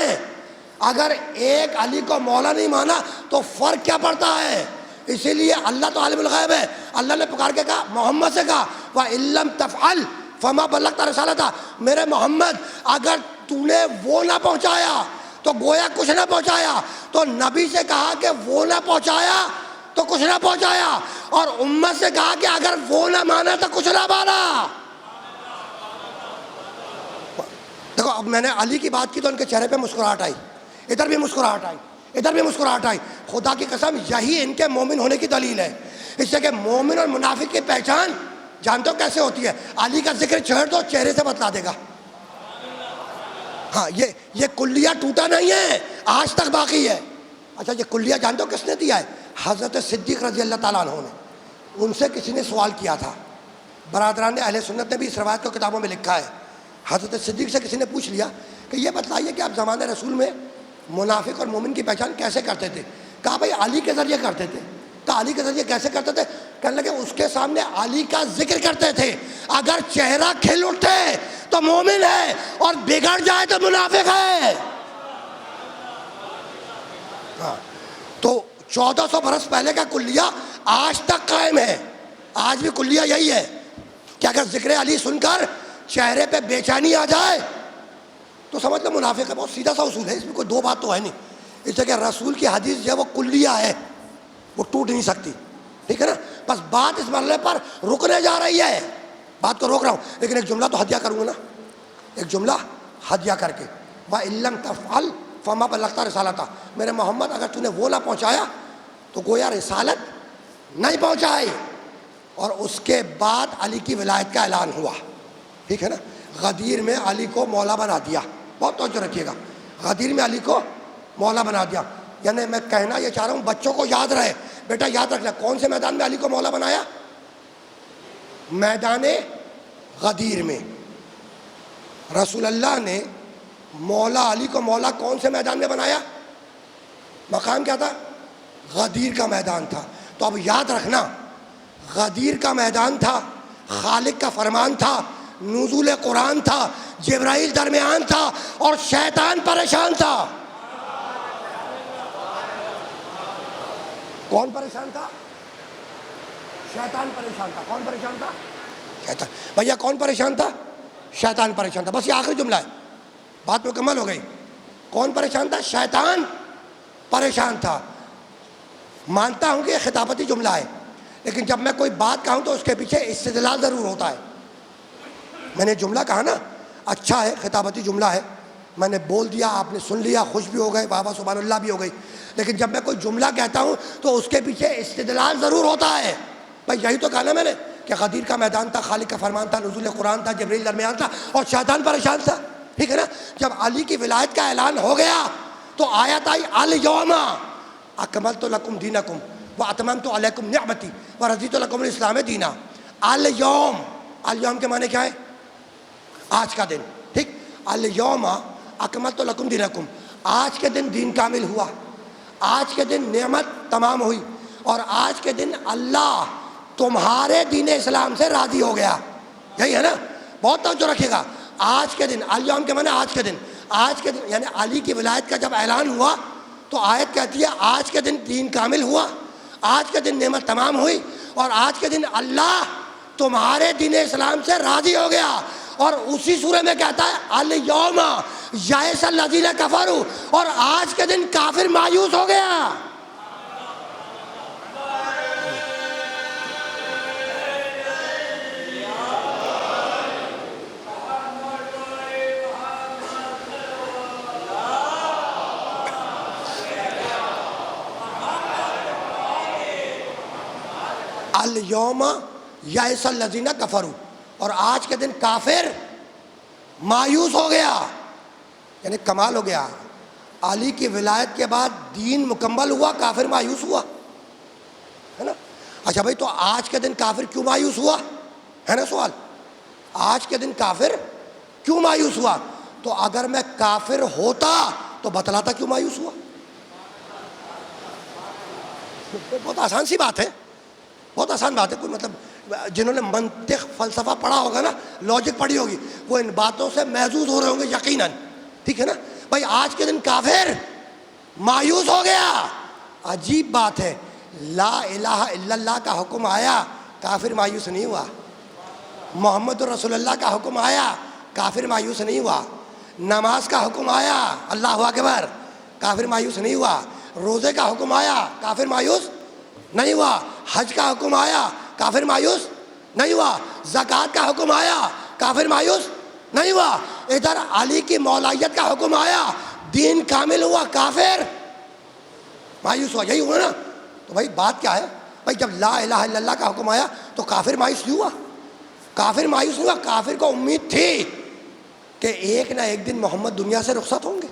اگر ایک علی کو مولا نہیں مانا تو فرق کیا پڑتا ہے؟ اسی لیے اللہ تو عالم الغیب ہے، اللہ نے پکار کے کہا، محمد سے کہا وَإِن لَّمْ تَفْعَلْ فَمَا بَلَّغْتَ رِسَالَتَهُ، میرے محمد اگر تو نے وہ نہ پہنچایا تو گویا کچھ نہ پہنچایا، تو نبی سے کہا کہ وہ نہ پہنچایا تو کچھ نہ پہنچایا، اور امت سے کہا کہ اگر وہ نہ مانا تو کچھ نہ مانا۔ دیکھو اب میں نے علی کی بات کی تو ان کے چہرے پہ مسکراہٹ آئی، ادھر بھی مسکراہٹ آئی، ادھر بھی مسکراہٹ آئی۔ خدا کی قسم یہی ان کے مومن ہونے کی دلیل ہے، اس سے کہ مومن اور منافق کی پہچان جانتے ہو کیسے ہوتی ہے؟ علی کا ذکر چھوڑ دو چہرے سے بتلا دے گا۔ ہاں یہ کلیہ ٹوٹا نہیں ہے، آج تک باقی ہے۔ اچھا یہ کلیہ جانتے ہو کس نے دیا ہے؟ حضرت صدیق رضی اللہ تعالیٰ عنہ نے۔ ان سے کسی نے سوال کیا تھا، برادران اہل سنت نے بھی اس روایت کو کتابوں میں لکھا ہے۔ حضرت صدیق سے کسی نے پوچھ لیا کہ یہ بتلائیے کہ آپ زمانہ رسول میں منافق اور مومن کی پہچان کیسے کرتے تھے؟ کہا بھائی علی کے ذریعے کرتے تھے۔ کہا علی کے ذریعے کیسے کرتے تھے؟ کہنے لگے اس کے سامنے علی کا ذکر کرتے تھے، اگر چہرہ کھل اٹھے تو مومن ہے اور بگڑ جائے تو منافق ہے۔ تو 1400 برس پہلے کا کلیہ آج تک قائم ہے، آج بھی کلیہ یہی ہے کہ اگر ذکر علی سن کر چہرے پہ بے چینی آ جائے تو سمجھ لو منافق ہے۔ بہت سیدھا سا اصول ہے، اس میں کوئی دو بات تو ہے نہیں، اس لیے کہ رسول کی حدیث جو ہے وہ کلیہ ہے، وہ ٹوٹ نہیں سکتی، ٹھیک ہے نا؟ بس بات اس مرحلے پر رکنے جا رہی ہے، بات کو روک رہا ہوں، لیکن ایک جملہ تو ہدیہ کروں گا نا، ایک جملہ ہدیہ کر کے وَإِن لَّمْ تَفْعَلْ فَمَا بَلَّغْتَ رِسَالَتَهُ، میرے محمد اگر تو نے وہ نہ پہنچایا تو گویا رسالت نہیں پہنچائی۔ اور اس کے بعد علی کی ولایت کا اعلان ہوا، ٹھیک ہے نا؟ غدیر میں علی کو مولا بنا دیا، بہت توجہ رکھیے گا، غدیر میں علی کو مولا بنا دیا۔ یعنی میں کہنا یہ چاہ رہا ہوں بچوں کو یاد رہے، بیٹا یاد رکھنا کون سے میدان میں علی کو مولا بنایا؟ میدان غدیر میں۔ رسول اللہ نے مولا علی کو مولا کون سے میدان میں بنایا؟ مقام کیا تھا؟ غدیر کا میدان تھا۔ تو اب یاد رکھنا غدیر کا میدان تھا، خالق کا فرمان تھا، نزول قرآن تھا، جبرائیل درمیان تھا اور شیطان پریشان تھا۔ کون پریشان تھا؟ شیطان پریشان تھا۔ کون پریشان تھا؟ شیطان۔ بھیا کون پریشان تھا؟ شیطان پریشان تھا۔ بس یہ آخری جملہ ہے، بات مکمل ہو گئی۔ کون پریشان تھا؟ شیطان پریشان تھا۔ مانتا ہوں کہ یہ خطابتی جملہ ہے، لیکن جب میں کوئی بات کہوں تو اس کے پیچھے استدلال ضرور ہوتا ہے۔ میں نے جملہ کہا نا، اچھا ہے، خطابتی جملہ ہے، میں نے بول دیا، آپ نے سن لیا، خوش بھی ہو گئے، واہ واہ سبحان اللہ بھی ہو گئی، لیکن جب میں کوئی جملہ کہتا ہوں تو اس کے پیچھے استدلال ضرور ہوتا ہے۔ بھائی یہی تو کہا نا میں نے کہ غدیر کا میدان تھا، خالق کا فرمان تھا، نزول قرآن تھا، جبرائیل درمیان تھا اور شیطان پریشان تھا، ٹھیک ہے نا؟ جب علی کی ولایت کا اعلان ہو گیا تو آیت آئی الیوم اکملت لکم دینکم واتممت علیکم نعمتی ورضیت لکم الاسلام دینا۔ الیوم، الیوم کے معنی کیا ہے؟ آج کا دن، ٹھیک؟ الیوم اکملت لکم دینکم، آج کے دن دین کامل ہوا، آج کے دن نعمت تمام ہوئی، اور آج کے دن اللہ تمہارے دین اسلام سے راضی ہو گیا۔ یہی ہے نا؟ بہت توجہ رکھیے گا، آج کے دن، الیوم کے معنی آج کے دن، آج کے دن یعنی علی کی ولایت کا جب اعلان ہوا تو آیت کہتی ہے آج کے دن دین کامل ہوا، آج کے دن نعمت تمام ہوئی، اور آج کے دن اللہ تمہارے دین اسلام سے راضی ہو گیا۔ اور اسی سورہ میں کہتا ہے الیوم یئس الذین کفروا، اور آج کے دن کافر مایوس ہو گیا۔ الیوم یئس الذین کفروا، اور آج کے دن کافر مایوس ہو گیا، یعنی کمال ہو گیا۔ علی کی ولایت کے بعد دین مکمل ہوا، کافر مایوس ہوا، ہے نا؟ اچھا بھائی تو آج کے دن کافر کیوں مایوس ہوا ہے نا سوال؟ آج کے دن کافر کیوں مایوس ہوا؟ تو اگر میں کافر ہوتا تو بتلاتا کیوں مایوس ہوا۔ بہت آسان سی بات ہے، بہت آسان بات ہے، کوئی مطلب جنہوں نے منطق فلسفہ پڑھا ہوگا نا، لاجک پڑھی ہوگی، وہ ان باتوں سے محظوظ ہو رہے ہوں گے یقیناً، ٹھیک ہے نا بھائی. آج کے دن کافر مایوس ہو گیا. عجیب بات ہے، لا الہ الا اللہ کا حکم آیا، کافر مایوس نہیں ہوا. محمد رسول اللہ کا حکم آیا، کافر مایوس نہیں ہوا. نماز کا حکم آیا، اللہ اکبر، کافر مایوس نہیں ہوا. روزے کا حکم آیا، کافر مایوس نہیں ہوا. حج کا حکم آیا، کافر مایوس نہیں ہوا. زکوٰۃ کا حکم آیا، کافر مایوس نہیں ہوا. ادھر علی کی مولائیت کا حکم آیا، دین کامل ہوا، کافر مایوس ہوا. یہی ہوا نا. تو بھائی بات کیا ہے بھائی، جب لا الہ الا اللہ کا حکم آیا تو کافر مایوس نہیں ہوا. کافر مایوس نہیں ہوا. کافر کو امید تھی کہ ایک نہ ایک دن محمد دنیا سے رخصت ہوں گے.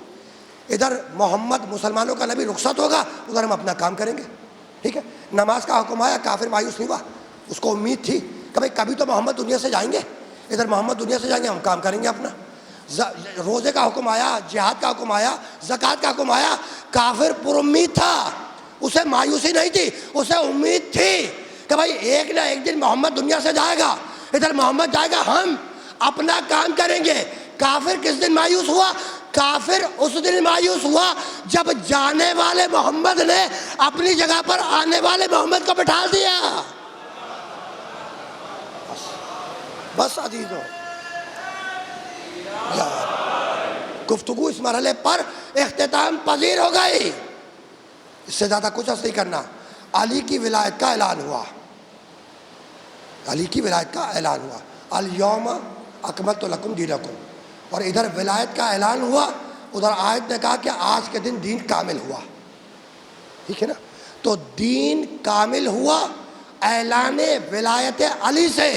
ادھر محمد مسلمانوں کا نبی رخصت ہوگا، ادھر ہم اپنا کام کریں گے، ٹھیک ہے. نماز کا حکم آیا، کافر مایوس نہیں ہوا. اس کو امید تھی کہ بھائی کبھی تو محمد دنیا سے جائیں گے، ادھر محمد دنیا سے جائیں گے، ہم کام کریں گے اپنا. روزے کا حکم آیا، جہاد کا حکم آیا، زکوٰۃ کا حکم آیا، کافر پر امید تھا، اسے مایوسی نہیں تھی، اسے امید تھی کہ بھائی ایک نہ ایک دن محمد دنیا سے جائے گا، ادھر محمد جائے گا، ہم اپنا کام کریں گے. کافر کس دن مایوس ہوا؟ کافر اس دن مایوس ہوا جب جانے والے محمد نے اپنی جگہ پر آنے والے محمد کو بٹھا دیا. بس عزیزوں، گفتگو اس مرحلے پر اختتام پذیر ہو گئی، اس سے زیادہ کچھ نہیں کرنا. علی کی ولایت کا اعلان ہوا، علی کی ولایت کا اعلان ہوا، الیوم اکملت لکم دینکم. اور ادھر ولایت کا اعلان ہوا، ادھر آیت نے کہا کہ آج کے دن دین کامل ہوا، ٹھیک ہے نا. تو دین کامل ہوا اعلان ولایت علی سے،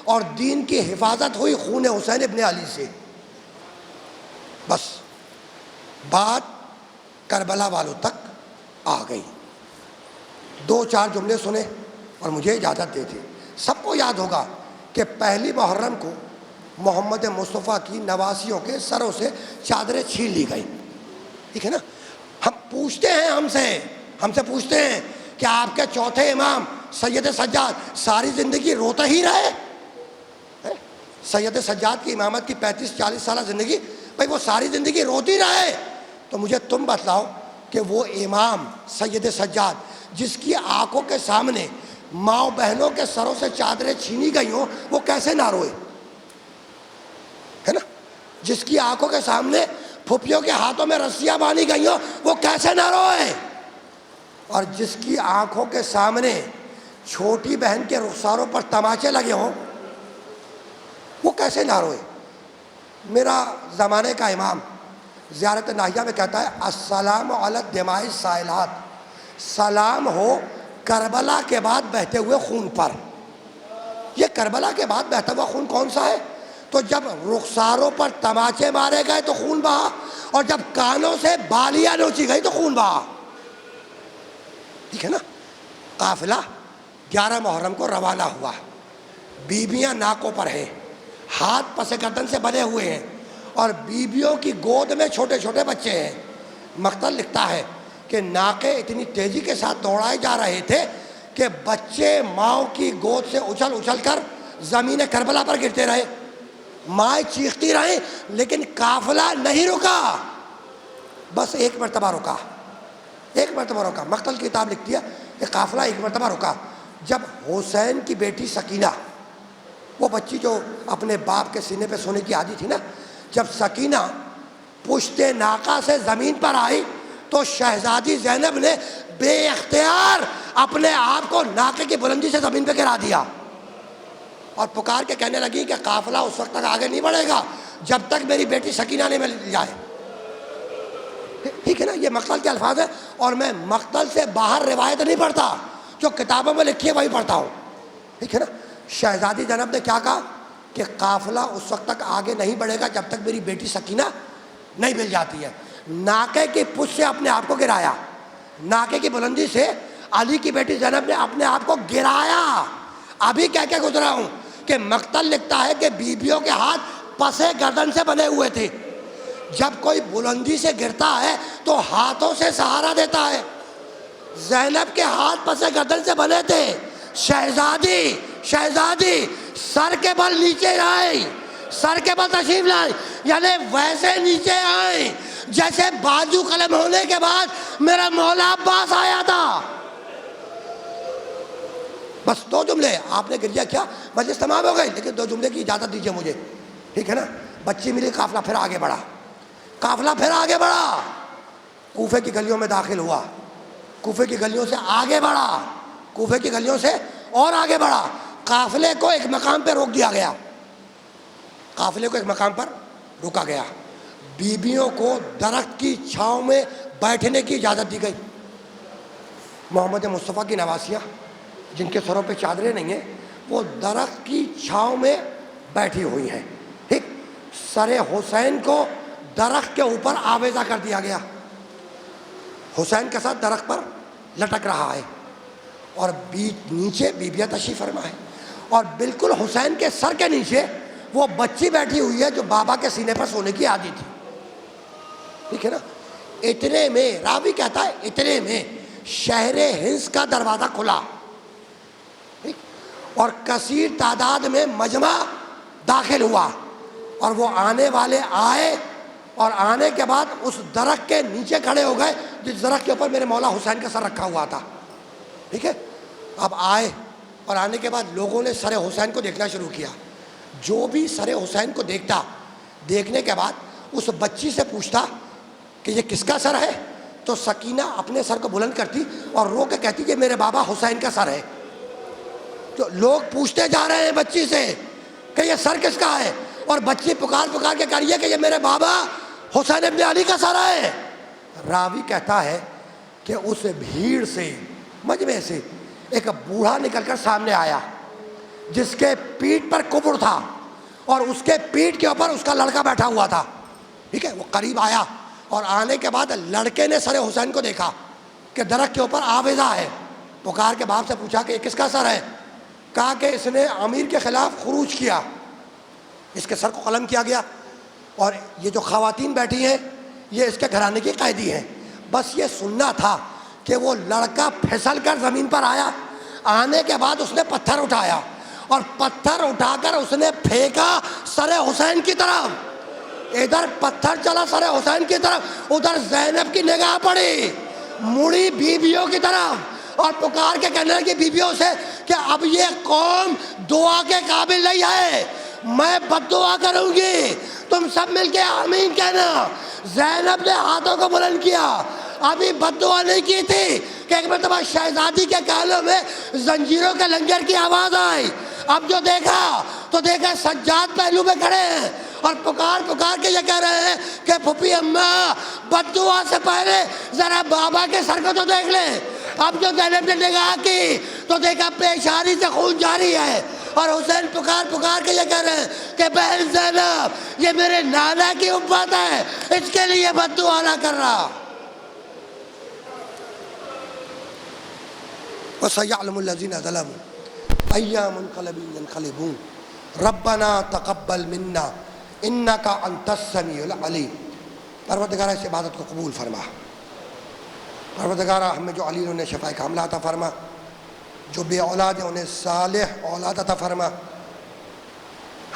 اور دین کی حفاظت ہوئی خون حسین ابن علی سے. بس بات کربلا والوں تک آ گئی. دو چار جملے سنے اور مجھے اجازت دے دی. سب کو یاد ہوگا کہ پہلی محرم کو محمد مصطفیٰ کی نواسیوں کے سروں سے چادریں چھین لی گئی، ٹھیک ہے نا. ہم پوچھتے ہیں، ہم سے پوچھتے ہیں کہ آپ کے چوتھے امام سید سجاد ساری زندگی روتے ہی رہے؟ سید سجاد کی امامت کی 35-40 سالہ زندگی، بھائی وہ ساری زندگی روتی رہے؟ تو مجھے تم بتلاؤ کہ وہ امام سید سجاد جس کی آنکھوں کے سامنے ماں بہنوں کے سروں سے چادریں چھینی گئی ہوں، وہ کیسے نہ روئے؟ ہے نا. جس کی آنکھوں کے سامنے پھوپھیوں کے ہاتھوں میں رسیاں باندھی گئی ہوں، وہ کیسے نہ روئے؟ اور جس کی آنکھوں کے سامنے چھوٹی بہن کے رخساروں پر تماچے لگے ہوں، وہ کیسے نہ روئے؟ میرا زمانے کا امام زیارت ناہیہ میں کہتا ہے، السلام علی الدماء السائلات، سلام ہو کربلا کے بعد بہتے ہوئے خون پر. یہ کربلا کے بعد بہتا ہوا خون کون سا ہے؟ تو جب رخساروں پر تماچے مارے گئے تو خون بہا، اور جب کانوں سے بالیاں نوچی گئی تو خون بہا، ٹھیک ہے نا. قافلہ 11 محرم کو روانہ ہوا، بیویاں ناکوں پر ہیں، ہاتھ پس گردن سے بندھے ہوئے ہیں، اور بیویوں کی گود میں چھوٹے چھوٹے بچے ہیں. مقتل لکھتا ہے کہ ناکے اتنی تیزی کے ساتھ دوڑائے جا رہے تھے کہ بچے ماؤں کی گود سے اچھل اچھل کر زمین کربلا پر گرتے رہے. مائیں چیختی رہیں لیکن قافلہ نہیں رکا، بس ایک مرتبہ رکا، ایک مرتبہ رکا. مقتل کی کتاب لکھتی ہے کہ قافلہ ایک مرتبہ رکا جب حسین کی بیٹی سکینہ، وہ بچی جو اپنے باپ کے سینے پہ سونے کی عادی تھی نا، جب سکینہ پشت ناقہ سے زمین پر آئی تو شہزادی زینب نے بے اختیار اپنے آپ کو ناقے کی بلندی سے زمین پہ گرا دیا، اور پکار کے کہنے لگی کہ قافلہ اس وقت تک آگے نہیں بڑھے گا جب تک میری بیٹی سکینہ نہیں مل جائے. ٹھیک ہے نا. یہ مقتل کے الفاظ ہیں، اور میں مقتل سے باہر روایت نہیں پڑھتا، جو کتابوں میں لکھی ہے وہی پڑھتا ہوں، ٹھیک ہے نا. شہزادی زینب نے کیا کہا کہ قافلہ اس وقت تک آگے نہیں بڑھے گا جب تک میری بیٹی سکینہ نہیں مل جاتی ہے. ناکے کی پشت سے اپنے آپ کو گرایا، ناکے کی بلندی سے علی کی بیٹی زینب نے اپنے آپ کو گرایا. ابھی کہہ کے گزرا ہوں کہ مقتل لکھتا ہے کہ بیویوں کے ہاتھ پسے گردن سے بنے ہوئے تھے. جب کوئی بلندی سے گرتا ہے تو ہاتھوں سے سہارا دیتا ہے. زینب کے ہاتھ پسے گردن سے بنے تھے. شہزادی شہزادی سر کے بل نیچے آئیں، سر کے بل تشریف لائیں، یعنی ویسے نیچے آئیں جیسے بازو قلم ہونے کے بعد میرا مولا عباس آیا تھا۔ بس 2 جملے آپ نے گریا کیا، مجلس تمام ہو گئی، لیکن 2 جملے کی اجازت دیجیے مجھے، ٹھیک ہے نا؟ بچی ملی، قافلہ پھر آگے بڑھا، قافلہ پھر آگے بڑھا، کوفے کی گلیوں میں داخل ہوا، کوفے کی گلیوں سے آگے بڑھا، کوفے کی گلیوں سے اور آگے بڑھا، قافلے کو ایک مقام پہ روک دیا گیا، قافلے کو ایک مقام پر روکا گیا، بیویوں کو درخت کی چھاؤں میں بیٹھنے کی اجازت دی گئی۔ محمد مصطفیٰ کی نواسیاں جن کے سروں پہ چادریں نہیں ہیں وہ درخت کی چھاؤں میں بیٹھی ہوئی ہیں، ٹھیک؟ سر حسین کو درخت کے اوپر آویزہ کر دیا گیا، حسین کے ساتھ درخت پر لٹک رہا ہے، اور نیچے بیبیاں تشریف فرما ہے، اور بالکل حسین کے سر کے نیچے وہ بچی بیٹھی ہوئی ہے جو بابا کے سینے پر سونے کی عادی تھی، ٹھیک ہے نا؟ اتنے میں راوی کہتا ہے اتنے میں شہر ہنس کا دروازہ کھلا، اور کثیر تعداد میں مجمع داخل ہوا، اور وہ آنے والے آئے، اور آنے کے بعد اس درخت کے نیچے کھڑے ہو گئے جس درخت کے اوپر میرے مولا حسین کا سر رکھا ہوا تھا، ٹھیک ہے؟ اب آئے، اور آنے کے بعد لوگوں نے سر حسین کو دیکھنا شروع کیا، جو بھی سر حسین کو دیکھتا، دیکھنے کے بعد اس بچی سے پوچھتا کہ یہ کس کا سر ہے، تو سکینہ اپنے سر کو بلند کرتی اور رو کے کہتی کہ میرے بابا حسین کا سر ہے۔ تو لوگ پوچھتے جا رہے ہیں بچی سے کہ یہ سر کس کا ہے، اور بچی پکار پکار کے کہہ رہی ہے کہ یہ میرے بابا حسین ابن علی کا سر ہے۔ راوی کہتا ہے کہ اس بھیڑ سے، مجمع سے ایک بوڑھا نکل کر سامنے آیا جس کے پیٹھ پر کبر تھا، اور اس کے پیٹھ کے اوپر اس کا لڑکا بیٹھا ہوا تھا، ٹھیک ہے؟ وہ قریب آیا، اور آنے کے بعد لڑکے نے سر حسین کو دیکھا کہ درخت کے اوپر آویزہ ہے، پکار کے باپ سے پوچھا کہ یہ کس کا سر ہے؟ کہا کہ اس نے امیر کے خلاف خروج کیا، اس کے سر کو قلم کیا گیا، اور یہ جو خواتین بیٹھی ہیں یہ اس کے گھرانے کی قیدی ہیں۔ بس یہ سننا تھا کہ وہ لڑکا پھسل کر زمین پر آیا، آنے کے بعد اس نے پتھر اٹھایا، اور پتھر اٹھا کر اس نے پھینکا سر حسین کی طرف، ادھر پتھر چلا سر حسین کی طرف، ادھر زینب کی نگاہ پڑی، مڑی بیویوں کی طرف، اور پکار کے کہنے لگی بیویوں سے کہ اب یہ قوم دعا کے قابل نہیں ہے، میں بد دعا کروں گی، تم سب مل کے آمین کہنا۔ زینب نے ہاتھوں کو بلند کیا، ابھی بد دعا نہیں کی تھی کہ ایک مرتبہ شہزادی کے کانوں میں زنجیروں کے لنگر کی آواز آئی، اب جو دیکھا تو دیکھا سجاد پہلو میں کھڑے ہیں، اور پکار پکار کے یہ کہہ رہے ہیں کہ پھوپھی اماں بد دعا سے پہلے ذرا بابا کے سر کو تو دیکھ لیں۔ اب جو زینب نے نگاہ کی تو دیکھا پیشانی سے خون جاری ہے، اور حسین پکار پکار کے یہ کہہ رہے ہیں کہ بہن زینب یہ میرے نانا کی امت ہے، اس کے لیے بد دعا نہ کر رہا۔ وَسَيَعْلَمُ الَّذِينَ ظَلَمُوا أَيَّ مُنْقَلَبٍ يَنْقَلِبُونَ رَبَّنَا تَقَبَّلْ مِنَّا إِنَّكَ أَنْتَ السَّمِيعُ الْعَلِيمُ۔ پروردگارہ اس عبادت کو قبول فرما، پروردگارہ ہمیں جو علی انہیں شفاء کاملہ عطا فرما، جو بے اولاد ہیں انہیں صالح اولاد عطا فرما،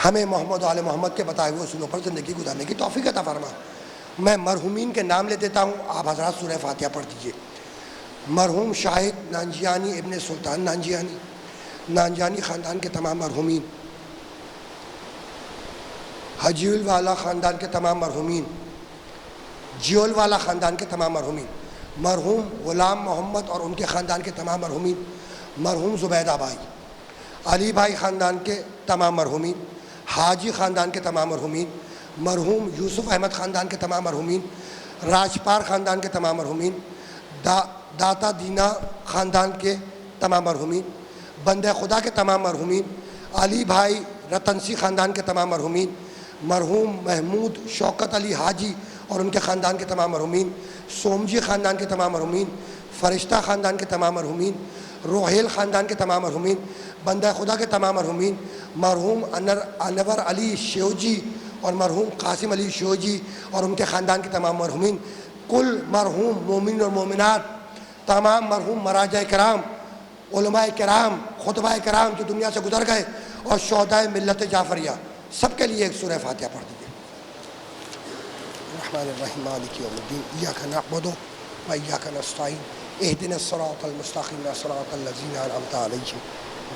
ہمیں محمد و آل محمد کے بتائے ہوئے اصولوں پر زندگی گزارنے کی توفیق عطا فرما۔ میں مرحومین کے نام لے دیتا ہوں، آپ حضرات سورہ فاتحہ پڑھ دیجئے۔ مرحوم شاہد نانجیانی ابن سلطان نانجیانی، نانجیانی خاندان کے تمام مرحومین، حجیول والا خاندان کے تمام مرحومین، جیول والا خاندان کے تمام مرحومین، مرحوم غلام محمد اور ان کے خاندان کے تمام مرحومین، مرحوم زبیدہ بھائی، علی بھائی خاندان کے تمام مرحومین، حاجی خاندان کے تمام مرحومین، مرحوم یوسف احمد خاندان کے تمام مرحومین، راجپار خاندان کے تمام مرحومین، داتا دینا خاندان کے تمام مرحومین، بندہ خدا کے تمام مرحومین، علی بھائی رتنسی خاندان کے تمام مرحومین، مرحوم محمود شوکت علی حاجی اور ان کے خاندان کے تمام مرحومین، سومجی خاندان کے تمام مرحومین، فرشتہ خاندان کے تمام مرحومین، روحیل خاندان کے تمام مرحومین، بندہ خدا کے تمام مرحومین، مرحوم انور علی شیوجی اور مرحوم قاسم علی شیوجی اور ان کے خاندان کے تمام مرحومین، کل مرحوم مومن اور مومنات، تمام مرحوم مراجع کرام، علماء کرام، خطبہ کرام جو دنیا سے گزر گئے اور شہدائے ملت جعفریہ سب کے لیے ایک سورہ فاتحہ پڑھ دیجیے۔ الرحمن الرحیم مالک یوم الدین ایاک نعبد و ایاک نستعین اہدنا الصراط المستقیم صراط الذین انعمت علیہم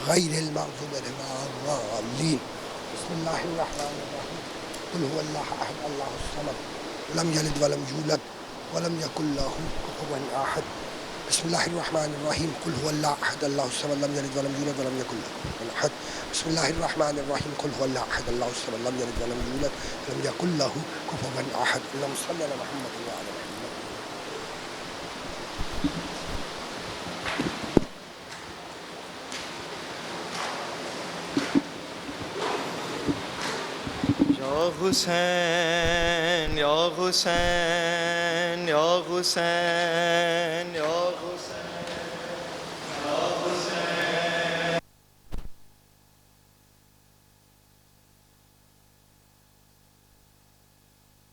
غیر المغضوب علیہم ولا الضالین۔ بسم اللہ الرحمن الرحیم قل هو اللہ احد اللہ الصمد لم یلد ولم یولد ولم یکن له کفوا احد۔ بسم اللہ الرحمن الرحیم قل هو اللہ احد اللہ الصمد لم یلد ولم یولد ولم یکن له کفوا احد۔ بسم اللہ الرحمن الرحیم قل هو اللہ احد اللہ الصمد لم یلد ولم یولد ولم یکن له کفوا احد۔ اللہم صل علی محمد وعلی محمد۔ یا حسین یا حسین یا حسین یا حسین